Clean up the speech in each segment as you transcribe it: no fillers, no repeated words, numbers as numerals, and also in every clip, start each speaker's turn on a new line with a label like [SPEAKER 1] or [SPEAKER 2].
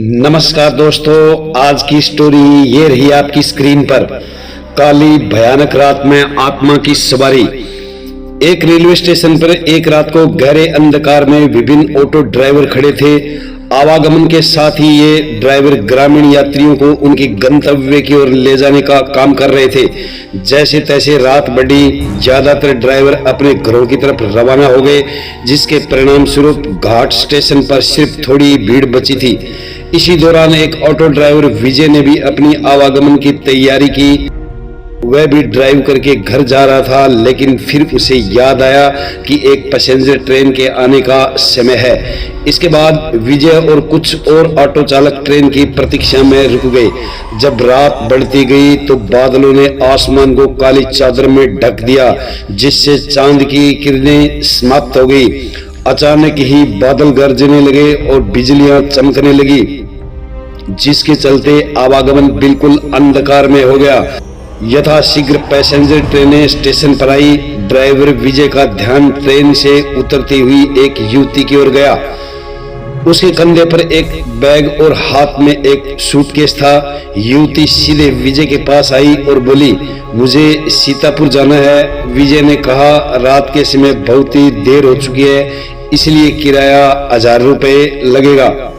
[SPEAKER 1] नमस्कार दोस्तों, आज की स्टोरी ये रही आपकी स्क्रीन पर। काली भयानक रात में आत्मा की सवारी। एक रेलवे स्टेशन पर एक रात को गहरे अंधकार में विभिन्न ऑटो ड्राइवर खड़े थे। आवागमन के साथ ही ये ड्राइवर ग्रामीण यात्रियों को उनके गंतव्य की ओर ले जाने का काम कर रहे थे। जैसे तैसे रात बढ़ी, ज्यादातर ड्राइवर अपने घरों की तरफ रवाना हो गए, जिसके परिणाम स्वरूप घाट स्टेशन पर सिर्फ थोड़ी भीड़ बची थी। इसी दौरान एक ऑटो ड्राइवर विजय ने भी अपनी आवागमन की तैयारी की। वह भी ड्राइव करके घर जा रहा था, लेकिन फिर उसे याद आया कि एक पैसेंजर ट्रेन के आने का समय है। इसके बाद विजय और कुछ और ऑटो चालक ट्रेन की प्रतीक्षा में रुक गए। जब रात बढ़ती गई तो बादलों ने आसमान को काली चादर में ढक दिया, जिससे चांद की किरणें समाप्त हो गई। अचानक ही बादल गरजने लगे और बिजलियां चमकने लगी, जिसके चलते आवागमन बिल्कुल अंधकार में हो गया। यथाशीघ्र पैसेंजर ट्रेनें स्टेशन पर आई। ड्राइवर विजय का ध्यान ट्रेन से उतरती हुई एक युवती की ओर गया। उसके कंधे पर एक बैग और हाथ में एक सूटकेस था। युवती सीधे विजय के पास आई और बोली, मुझे सीतापुर जाना है। विजय ने कहा, रात के समय बहुत ही देर हो चुकी है, इसलिए किराया 1000 रुपये लगेगा,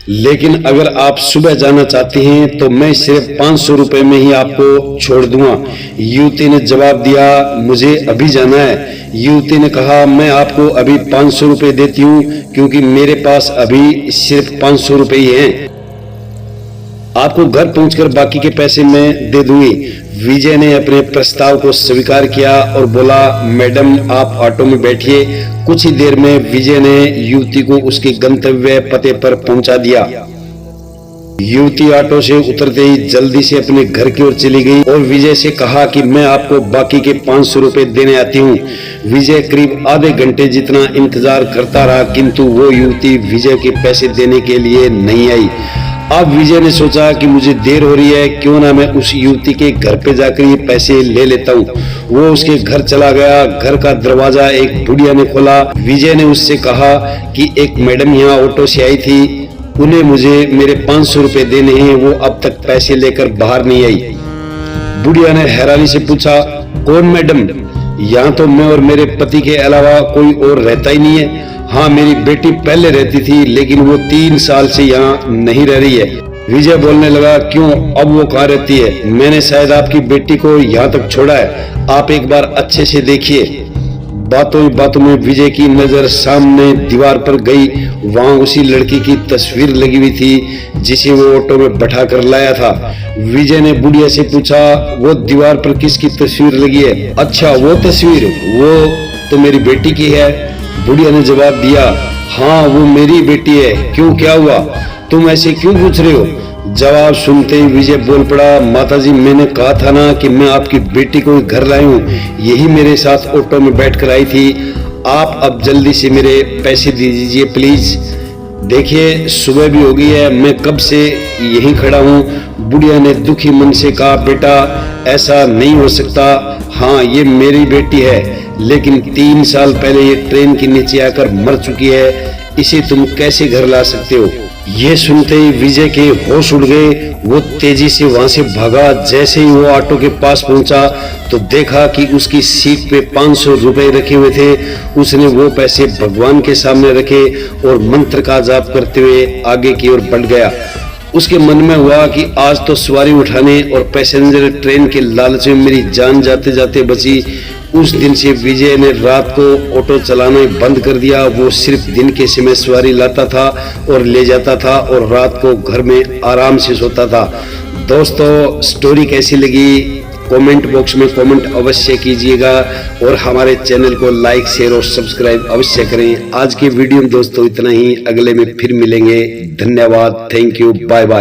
[SPEAKER 1] लेकिन अगर आप सुबह जाना चाहते हैं तो मैं सिर्फ 500 रुपये में ही आपको छोड़ दूंगा। युवती ने जवाब दिया, मुझे अभी जाना है। युवती ने कहा, मैं आपको अभी 500 रुपये देती हूँ, क्योंकि मेरे पास अभी सिर्फ 500 रुपये ही हैं। आपको घर पहुंचकर बाकी के पैसे मैं दे दूंगी। विजय ने अपने प्रस्ताव को स्वीकार किया और बोला, मैडम आप ऑटो में बैठिए। कुछ ही देर में विजय ने युवती को उसके गंतव्य पते पर पहुंचा दिया। युवती ऑटो से उतरते ही जल्दी से अपने घर की ओर चली गई और विजय से कहा कि मैं आपको बाकी के 500 रुपये देने आती हूँ। विजय करीब आधे घंटे जितना इंतजार करता रहा, किंतु वो युवती विजय के पैसे देने के लिए नहीं आई। अब विजय ने सोचा कि मुझे देर हो रही है, क्यों ना मैं उस युवती के घर पे जाकर ये पैसे ले लेता हूँ। वो उसके घर चला गया। घर का दरवाजा एक बुढ़िया ने खोला। विजय ने उससे कहा कि एक मैडम यहाँ ऑटो से आई थी, उन्हें मुझे मेरे 500 रुपये देने हैं, वो अब तक पैसे लेकर बाहर नहीं आई। बुढ़िया ने हैरानी से पूछा, कौन मैडम? यहाँ तो मैं और मेरे पति के अलावा कोई और रहता ही नहीं है। हाँ, मेरी बेटी पहले रहती थी, लेकिन वो 3 साल से यहाँ नहीं रह रही है। विजय बोलने लगा, क्यों, अब वो कहाँ रहती है? मैंने शायद आपकी बेटी को यहाँ तक छोड़ा है, आप एक बार अच्छे से देखिए। बातों बातों में विजय की नजर सामने दीवार पर गई। वहां उसी लड़की की तस्वीर लगी हुई थी, जिसे वो ऑटो में बैठा कर लाया था। विजय ने बुढ़िया से पूछा, वो दीवार पर किसकी तस्वीर लगी है? अच्छा, वो तस्वीर, वो तो मेरी बेटी की है। बुढ़िया ने जवाब दिया, हाँ वो मेरी बेटी है। क्यों, क्या हुआ? तुम ऐसे क्यों पूछ रहे हो? जवाब सुनते ही विजय बोल पड़ा, माताजी मैंने कहा था ना कि मैं आपकी बेटी को घर लाई हूँ, यही मेरे साथ ऑटो में बैठकर आई थी। आप अब जल्दी से मेरे पैसे दे दीजिए प्लीज। देखिए सुबह भी हो गई है, मैं कब से यहीं खड़ा हूँ। बुढ़िया ने दुखी मन से कहा, बेटा ऐसा नहीं हो सकता। हाँ ये मेरी बेटी है, लेकिन 3 साल पहले ये ट्रेन के नीचे आकर मर चुकी है, इसे तुम कैसे घर ला सकते हो? ये सुनते ही विजय के होश उड़ गए। वो तेजी से वहां से भागा। जैसे ही वो ऑटो के पास पहुंचा तो देखा कि उसकी सीट पे 500 रुपए रखे हुए थे। उसने वो पैसे भगवान के सामने रखे और मंत्र का जाप करते हुए आगे की ओर बढ़ गया। उसके मन में हुआ कि आज तो सवारी उठाने और पैसेंजर ट्रेन के लालच में मेरी जान जाते जाते बची। उस दिन से विजय ने रात को ऑटो चलाना बंद कर दिया। वो सिर्फ दिन के समय सवारी लाता था और ले जाता था और रात को घर में आराम से सोता था। दोस्तों स्टोरी कैसी लगी कमेंट बॉक्स में कमेंट अवश्य कीजिएगा और हमारे चैनल को लाइक शेयर और सब्सक्राइब अवश्य करें। आज के वीडियो में दोस्तों इतना ही, अगले में फिर मिलेंगे। धन्यवाद, थैंक यू, बाय बाय।